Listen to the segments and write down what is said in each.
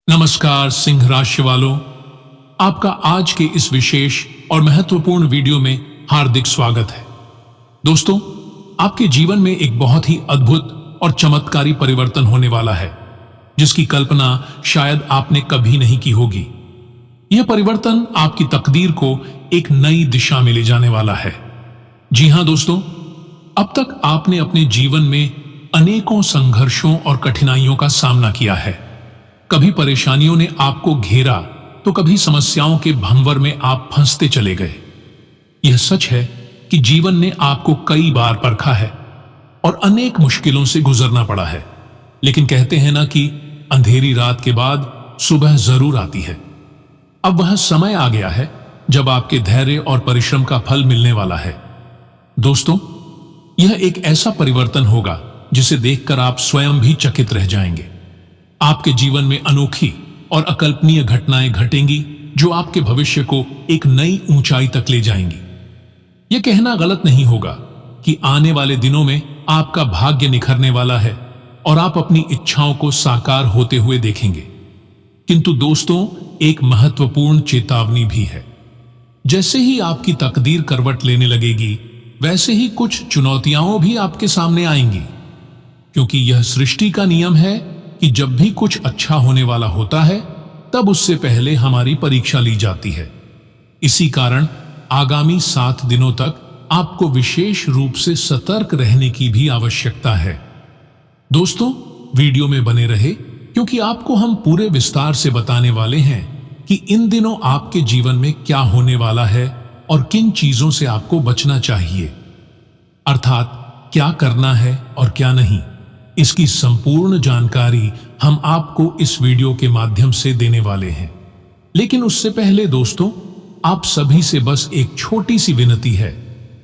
नमस्कार सिंह राशि वालों, आपका आज के इस विशेष और महत्वपूर्ण वीडियो में हार्दिक स्वागत है। दोस्तों, आपके जीवन में एक बहुत ही अद्भुत और चमत्कारी परिवर्तन होने वाला है, जिसकी कल्पना शायद आपने कभी नहीं की होगी। यह परिवर्तन आपकी तकदीर को एक नई दिशा में ले जाने वाला है। जी हां दोस्तों, अब तक आपने अपने जीवन में अनेकों संघर्षों और कठिनाइयों का सामना किया है। कभी परेशानियों ने आपको घेरा तो कभी समस्याओं के भंवर में आप फंसते चले गए। यह सच है कि जीवन ने आपको कई बार परखा है और अनेक मुश्किलों से गुजरना पड़ा है, लेकिन कहते हैं ना कि अंधेरी रात के बाद सुबह जरूर आती है। अब वह समय आ गया है जब आपके धैर्य और परिश्रम का फल मिलने वाला है। दोस्तों, यह एक ऐसा परिवर्तन होगा जिसे देखकर आप स्वयं भी चकित रह जाएंगे। आपके जीवन में अनोखी और अकल्पनीय घटनाएं घटेंगी जो आपके भविष्य को एक नई ऊंचाई तक ले जाएंगी। यह कहना गलत नहीं होगा कि आने वाले दिनों में आपका भाग्य निखरने वाला है और आप अपनी इच्छाओं को साकार होते हुए देखेंगे। किंतु दोस्तों, एक महत्वपूर्ण चेतावनी भी है। जैसे ही आपकी तकदीर करवट लेने लगेगी, वैसे ही कुछ चुनौतियां भी आपके सामने आएंगी, क्योंकि यह सृष्टि का नियम है कि जब भी कुछ अच्छा होने वाला होता है, तब उससे पहले हमारी परीक्षा ली जाती है। इसी कारण आगामी 7 दिनों तक आपको विशेष रूप से सतर्क रहने की भी आवश्यकता है। दोस्तों, वीडियो में बने रहे, क्योंकि आपको हम पूरे विस्तार से बताने वाले हैं कि इन दिनों आपके जीवन में क्या होने वाला है और किन चीजों से आपको बचना चाहिए, अर्थात क्या करना है और क्या नहीं। इसकी संपूर्ण जानकारी हम आपको इस वीडियो के माध्यम से देने वाले हैं। लेकिन उससे पहले दोस्तों, आप सभी से बस एक छोटी सी विनती है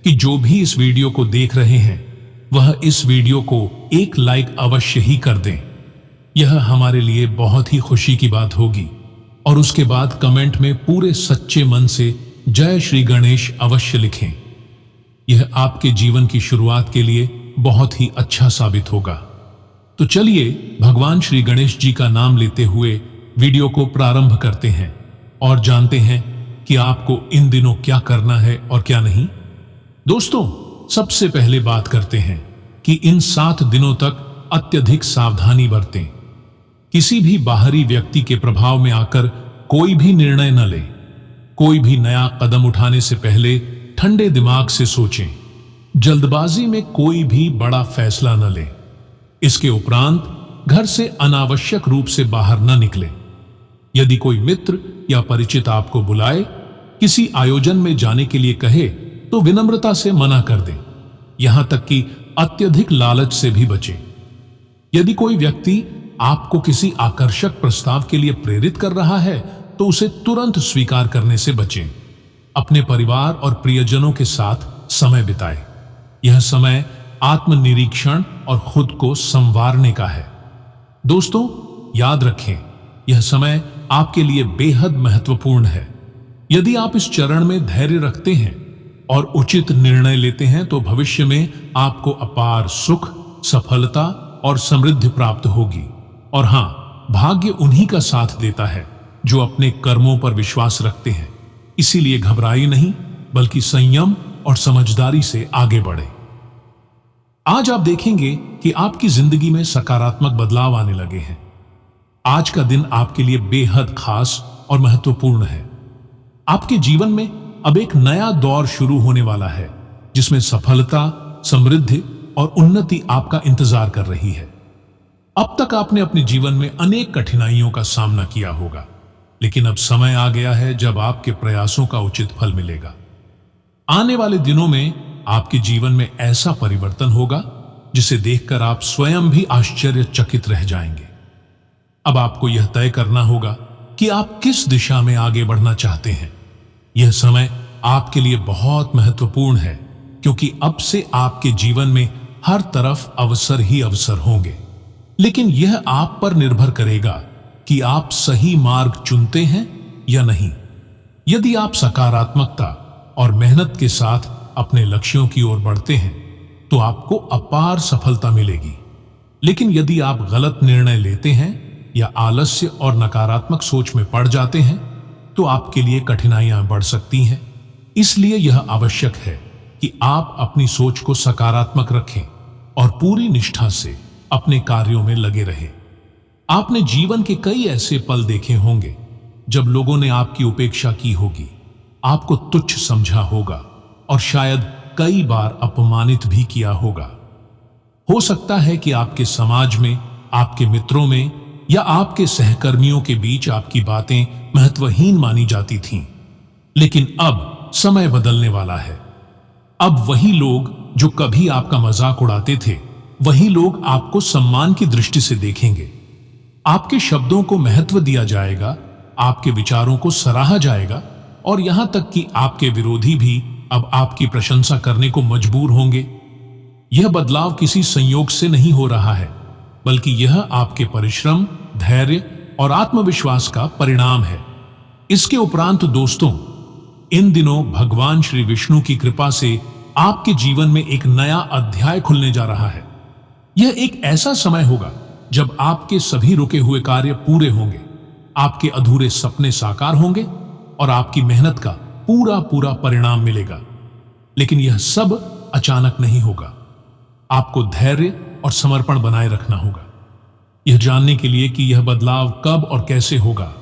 कि जो भी इस वीडियो को देख रहे हैं, वह इस वीडियो को एक लाइक अवश्य ही कर दें। यह हमारे लिए बहुत ही खुशी की बात होगी। और उसके बाद कमेंट में पूरे सच्चे मन से जय श्री गणेश अवश्य लिखें। यह आपके जीवन की शुरुआत के लिए बहुत ही अच्छा साबित होगा। तो चलिए भगवान श्री गणेश जी का नाम लेते हुए वीडियो को प्रारंभ करते हैं और जानते हैं कि आपको इन दिनों क्या करना है और क्या नहीं। दोस्तों, सबसे पहले बात करते हैं कि इन 7 दिनों तक अत्यधिक सावधानी बरतें। किसी भी बाहरी व्यक्ति के प्रभाव में आकर कोई भी निर्णय न लें। कोई भी नया कदम उठाने से पहले ठंडे दिमाग से सोचें। जल्दबाजी में कोई भी बड़ा फैसला न लें। इसके उपरांत घर से अनावश्यक रूप से बाहर न निकले। यदि कोई मित्र या परिचित आपको बुलाए, किसी आयोजन में जाने के लिए कहे, तो विनम्रता से मना कर दें। यहां तक कि अत्यधिक लालच से भी बचें। यदि कोई व्यक्ति आपको किसी आकर्षक प्रस्ताव के लिए प्रेरित कर रहा है, तो उसे तुरंत स्वीकार करने से बचें। अपने परिवार और प्रियजनों के साथ समय बिताएं। यह समय आत्मनिरीक्षण और खुद को संवारने का है। दोस्तों, याद रखें, यह समय आपके लिए बेहद महत्वपूर्ण है। यदि आप इस चरण में धैर्य रखते हैं और उचित निर्णय लेते हैं, तो भविष्य में आपको अपार सुख, सफलता और समृद्धि प्राप्त होगी। और हां, भाग्य उन्हीं का साथ देता है जो अपने कर्मों पर विश्वास रखते हैं। इसीलिए घबराइए नहीं, बल्कि संयम और समझदारी से आगे बढ़े। आज आप देखेंगे कि आपकी जिंदगी में सकारात्मक बदलाव आने लगे हैं। आज का दिन आपके लिए बेहद खास और महत्वपूर्ण है। आपके जीवन में अब एक नया दौर शुरू होने वाला है, जिसमें सफलता, समृद्धि और उन्नति आपका इंतजार कर रही है। अब तक आपने अपने जीवन में अनेक कठिनाइयों का सामना किया होगा, लेकिन अब समय आ गया है जब आपके प्रयासों का उचित फल मिलेगा। आने वाले दिनों में आपके जीवन में ऐसा परिवर्तन होगा जिसे देखकर आप स्वयं भी आश्चर्यचकित रह जाएंगे। अब आपको यह तय करना होगा कि आप किस दिशा में आगे बढ़ना चाहते हैं। यह समय आपके लिए बहुत महत्वपूर्ण है, क्योंकि अब से आपके जीवन में हर तरफ अवसर ही अवसर होंगे। लेकिन यह आप पर निर्भर करेगा कि आप सही मार्ग चुनते हैं या नहीं। यदि आप सकारात्मकता और मेहनत के साथ अपने लक्ष्यों की ओर बढ़ते हैं, तो आपको अपार सफलता मिलेगी। लेकिन यदि आप गलत निर्णय लेते हैं या आलस्य और नकारात्मक सोच में पड़ जाते हैं तो आपके लिए कठिनाइयां बढ़ सकती हैं। इसलिए यह आवश्यक है कि आप अपनी सोच को सकारात्मक रखें और पूरी निष्ठा से अपने कार्यों में लगे रहें। आपने जीवन के कई ऐसे पल देखे होंगे जब लोगों ने आपकी उपेक्षा की होगी, आपको तुच्छ समझा होगा और शायद कई बार अपमानित भी किया होगा। हो सकता है कि आपके समाज में, आपके मित्रों में या आपके सहकर्मियों के बीच आपकी बातें महत्वहीन मानी जाती थीं। लेकिन अब समय बदलने वाला है। अब वही लोग जो कभी आपका मजाक उड़ाते थे, वही लोग आपको सम्मान की दृष्टि से देखेंगे। आपके शब्दों को महत्व दिया जाएगा, आपके विचारों को सराहा जाएगा और यहां तक कि आपके विरोधी भी अब आपकी प्रशंसा करने को मजबूर होंगे। यह बदलाव किसी संयोग से नहीं हो रहा है, बल्कि यह आपके परिश्रम, धैर्य और आत्मविश्वास का परिणाम है। इसके उपरांत दोस्तों, इन दिनों भगवान श्री विष्णु की कृपा से आपके जीवन में एक नया अध्याय खुलने जा रहा है। यह एक ऐसा समय होगा जब आपके सभी रुके हुए कार्य पूरे होंगे, आपके अधूरे सपने साकार होंगे और आपकी मेहनत का पूरा पूरा परिणाम मिलेगा। लेकिन यह सब अचानक नहीं होगा। आपको धैर्य और समर्पण बनाए रखना होगा। यह जानने के लिए कि यह बदलाव कब और कैसे होगा,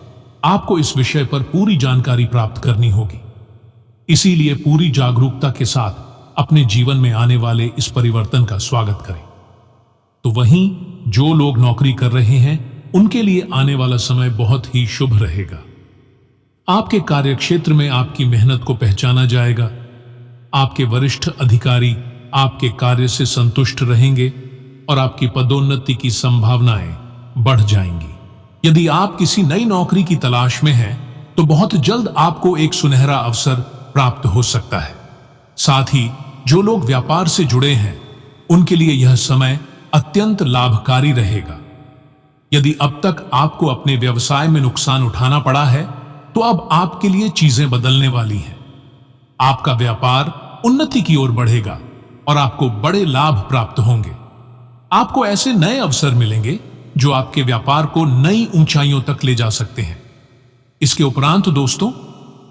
आपको इस विषय पर पूरी जानकारी प्राप्त करनी होगी। इसीलिए पूरी जागरूकता के साथ अपने जीवन में आने वाले इस परिवर्तन का स्वागत करें। तो वहीं जो लोग नौकरी कर रहे हैं, उनके लिए आने वाला समय बहुत ही शुभ रहेगा। आपके कार्यक्षेत्र में आपकी मेहनत को पहचाना जाएगा। आपके वरिष्ठ अधिकारी आपके कार्य से संतुष्ट रहेंगे और आपकी पदोन्नति की संभावनाएं बढ़ जाएंगी। यदि आप किसी नई नौकरी की तलाश में हैं, तो बहुत जल्द आपको एक सुनहरा अवसर प्राप्त हो सकता है। साथ ही जो लोग व्यापार से जुड़े हैं, उनके लिए यह समय अत्यंत लाभकारी रहेगा। यदि अब तक आपको अपने व्यवसाय में नुकसान उठाना पड़ा है, तो अब आपके लिए चीजें बदलने वाली हैं। आपका व्यापार उन्नति की ओर बढ़ेगा और आपको बड़े लाभ प्राप्त होंगे। आपको ऐसे नए अवसर मिलेंगे जो आपके व्यापार को नई ऊंचाइयों तक ले जा सकते हैं। इसके उपरांत दोस्तों,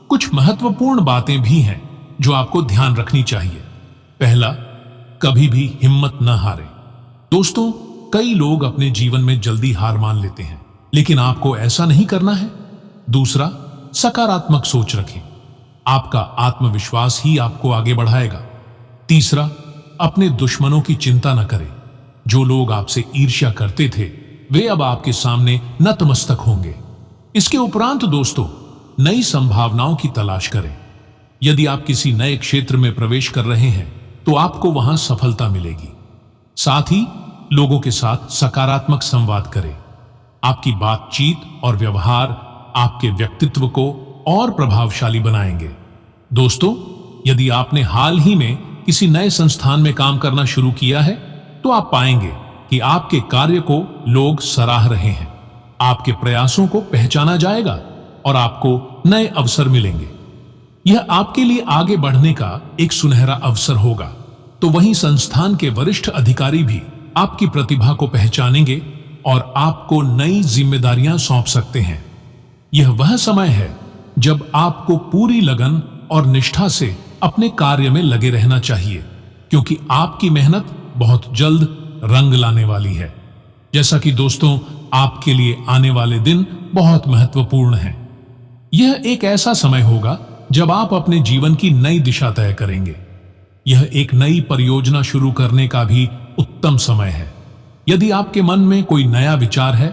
कुछ महत्वपूर्ण बातें भी हैं जो आपको ध्यान रखनी चाहिए। पहला, कभी भी हिम्मत न हारें। दोस्तों, कई लोग अपने जीवन में जल्दी हार मान लेते हैं, लेकिन आपको ऐसा नहीं करना है। दूसरा, सकारात्मक सोच रखें। आपका आत्मविश्वास ही आपको आगे बढ़ाएगा। तीसरा, अपने दुश्मनों की चिंता न करें। जो लोग आपसे ईर्ष्या करते थे, वे अब आपके सामने नतमस्तक होंगे। इसके उपरांत दोस्तों, नई संभावनाओं की तलाश करें। यदि आप किसी नए क्षेत्र में प्रवेश कर रहे हैं, तो आपको वहां सफलता मिलेगी। साथ ही लोगों के साथ सकारात्मक संवाद करें। आपकी बातचीत और व्यवहार आपके व्यक्तित्व को और प्रभावशाली बनाएंगे। दोस्तों, यदि आपने हाल ही में किसी नए संस्थान में काम करना शुरू किया है, तो आप पाएंगे कि आपके कार्य को लोग सराह रहे हैं। आपके प्रयासों को पहचाना जाएगा और आपको नए अवसर मिलेंगे। यह आपके लिए आगे बढ़ने का एक सुनहरा अवसर होगा। तो वहीं संस्थान के वरिष्ठ अधिकारी भी आपकी प्रतिभा को पहचानेंगे और आपको नई जिम्मेदारियां सौंप सकते हैं। यह वह समय है जब आपको पूरी लगन और निष्ठा से अपने कार्य में लगे रहना चाहिए, क्योंकि आपकी मेहनत बहुत जल्द रंग लाने वाली है। जैसा कि दोस्तों, आपके लिए आने वाले दिन बहुत महत्वपूर्ण हैं। यह एक ऐसा समय होगा जब आप अपने जीवन की नई दिशा तय करेंगे। यह एक नई परियोजना शुरू करने का भी उत्तम समय है। यदि आपके मन में कोई नया विचार है,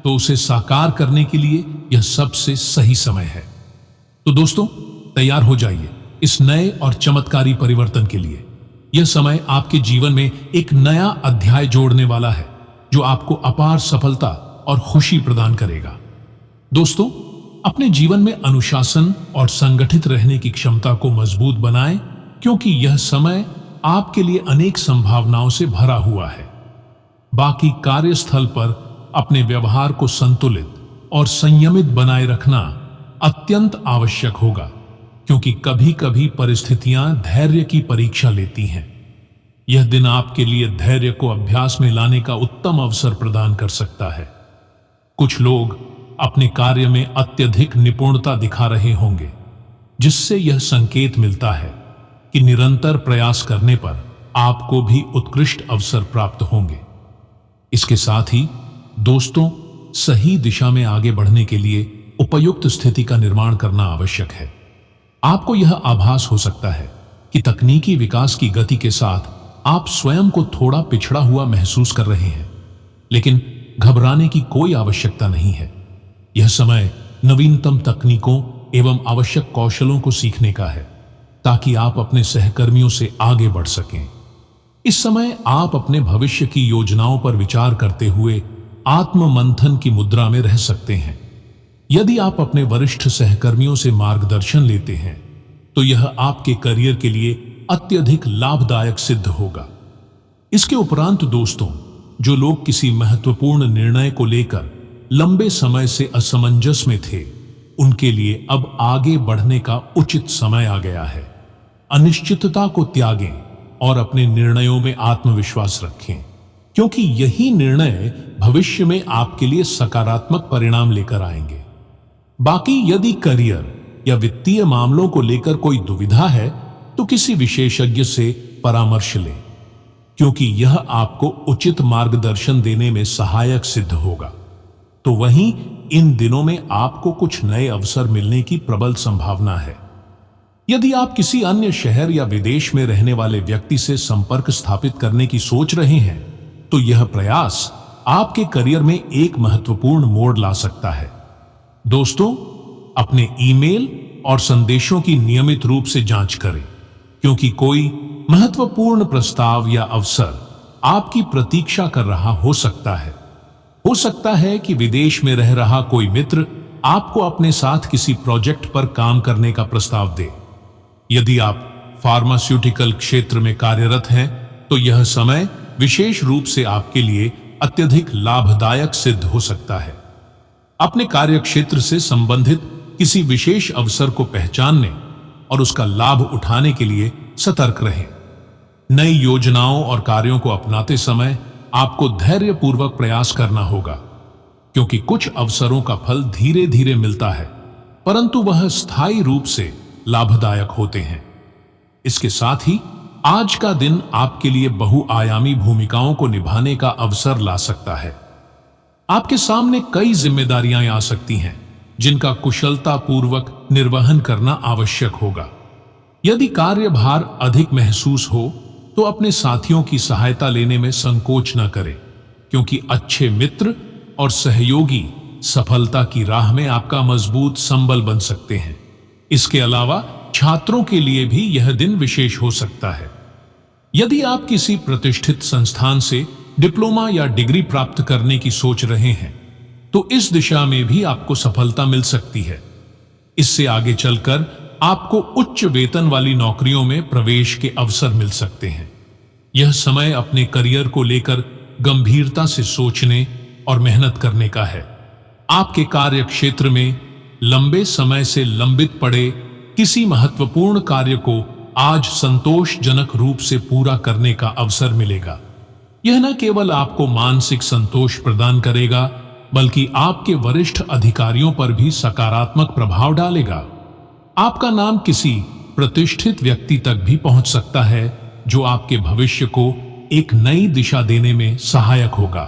तो उसे साकार करने के लिए यह सबसे सही समय है। तो दोस्तों, तैयार हो जाइए इस नए और चमत्कारी परिवर्तन के लिए। यह समय आपके जीवन में एक नया अध्याय जोड़ने वाला है, जो आपको अपार सफलता और खुशी प्रदान करेगा। दोस्तों, अपने जीवन में अनुशासन और संगठित रहने की क्षमता को मजबूत बनाएं, क्योंकि यह समय आपके लिए अनेक संभावनाओं से भरा हुआ है। बाकी कार्यस्थल पर अपने व्यवहार को संतुलित और संयमित बनाए रखना अत्यंत आवश्यक होगा, क्योंकि कभी कभी परिस्थितियां धैर्य की परीक्षा लेती हैं। यह दिन आपके लिए धैर्य को अभ्यास में लाने का उत्तम अवसर प्रदान कर सकता है। कुछ लोग अपने कार्य में अत्यधिक निपुणता दिखा रहे होंगे, जिससे यह संकेत मिलता है कि निरंतर प्रयास करने पर आपको भी उत्कृष्ट अवसर प्राप्त होंगे। इसके साथ ही दोस्तों, सही दिशा में आगे बढ़ने के लिए उपयुक्त स्थिति का निर्माण करना आवश्यक है। आपको यह आभास हो सकता है कि तकनीकी विकास की गति के साथ आप स्वयं को थोड़ा पिछड़ा हुआ महसूस कर रहे हैं, लेकिन घबराने की कोई आवश्यकता नहीं है। यह समय नवीनतम तकनीकों एवं आवश्यक कौशलों को सीखने का है, ताकि आप अपने सहकर्मियों से आगे बढ़ सकें। इस समय आप अपने भविष्य की योजनाओं पर विचार करते हुए आत्म मंथन की मुद्रा में रह सकते हैं। यदि आप अपने वरिष्ठ सहकर्मियों से मार्गदर्शन लेते हैं, तो यह आपके करियर के लिए अत्यधिक लाभदायक सिद्ध होगा। इसके उपरांत दोस्तों, जो लोग किसी महत्वपूर्ण निर्णय को लेकर लंबे समय से असमंजस में थे, उनके लिए अब आगे बढ़ने का उचित समय आ गया है। अनिश्चितता को त्यागें और अपने निर्णयों में आत्मविश्वास रखें, क्योंकि यही निर्णय भविष्य में आपके लिए सकारात्मक परिणाम लेकर आएंगे। बाकी यदि करियर या वित्तीय मामलों को लेकर कोई दुविधा है, तो किसी विशेषज्ञ से परामर्श लें, क्योंकि यह आपको उचित मार्गदर्शन देने में सहायक सिद्ध होगा। तो वहीं इन दिनों में आपको कुछ नए अवसर मिलने की प्रबल संभावना है। यदि आप किसी अन्य शहर या विदेश में रहने वाले व्यक्ति से संपर्क स्थापित करने की सोच रहे हैं, तो यह प्रयास आपके करियर में एक महत्वपूर्ण मोड़ ला सकता है। दोस्तों, अपने ईमेल और संदेशों की नियमित रूप से जांच करें, क्योंकि कोई महत्वपूर्ण प्रस्ताव या अवसर आपकी प्रतीक्षा कर रहा हो सकता है। हो सकता है कि विदेश में रह रहा कोई मित्र आपको अपने साथ किसी प्रोजेक्ट पर काम करने का प्रस्ताव दे। यदि आप फार्मास्यूटिकल क्षेत्र में कार्यरत हैं, तो यह समय विशेष रूप से आपके लिए अत्यधिक लाभदायक सिद्ध हो सकता है। अपने कार्यक्षेत्र से संबंधित किसी विशेष अवसर को पहचानने और उसका लाभ उठाने के लिए सतर्क रहें। नई योजनाओं और कार्यों को अपनाते समय आपको धैर्यपूर्वक प्रयास करना होगा, क्योंकि कुछ अवसरों का फल धीरे धीरे मिलता है, परंतु वह स्थायी रूप से लाभदायक होते हैं। इसके साथ ही आज का दिन आपके लिए बहुआयामी भूमिकाओं को निभाने का अवसर ला सकता है। आपके सामने कई जिम्मेदारियां आ सकती हैं, जिनका कुशलतापूर्वक निर्वहन करना आवश्यक होगा। यदि कार्यभार अधिक महसूस हो, तो अपने साथियों की सहायता लेने में संकोच न करें, क्योंकि अच्छे मित्र और सहयोगी सफलता की राह में आपका मजबूत संबल बन सकते हैं। इसके अलावा छात्रों के लिए भी यह दिन विशेष हो सकता है। यदि आप किसी प्रतिष्ठित संस्थान से डिप्लोमा या डिग्री प्राप्त करने की सोच रहे हैं, तो इस दिशा में भी आपको सफलता मिल सकती है। इससे आगे चलकर आपको उच्च वेतन वाली नौकरियों में प्रवेश के अवसर मिल सकते हैं। यह समय अपने करियर को लेकर गंभीरता से सोचने और मेहनत करने का है। आपके कार्य क्षेत्र में लंबे समय से लंबित पड़े किसी महत्वपूर्ण कार्य को आज संतोषजनक रूप से पूरा करने का अवसर मिलेगा। यह न केवल आपको मानसिक संतोष प्रदान करेगा, बल्कि आपके वरिष्ठ अधिकारियों पर भी सकारात्मक प्रभाव डालेगा। आपका नाम किसी प्रतिष्ठित व्यक्ति तक भी पहुंच सकता है, जो आपके भविष्य को एक नई दिशा देने में सहायक होगा।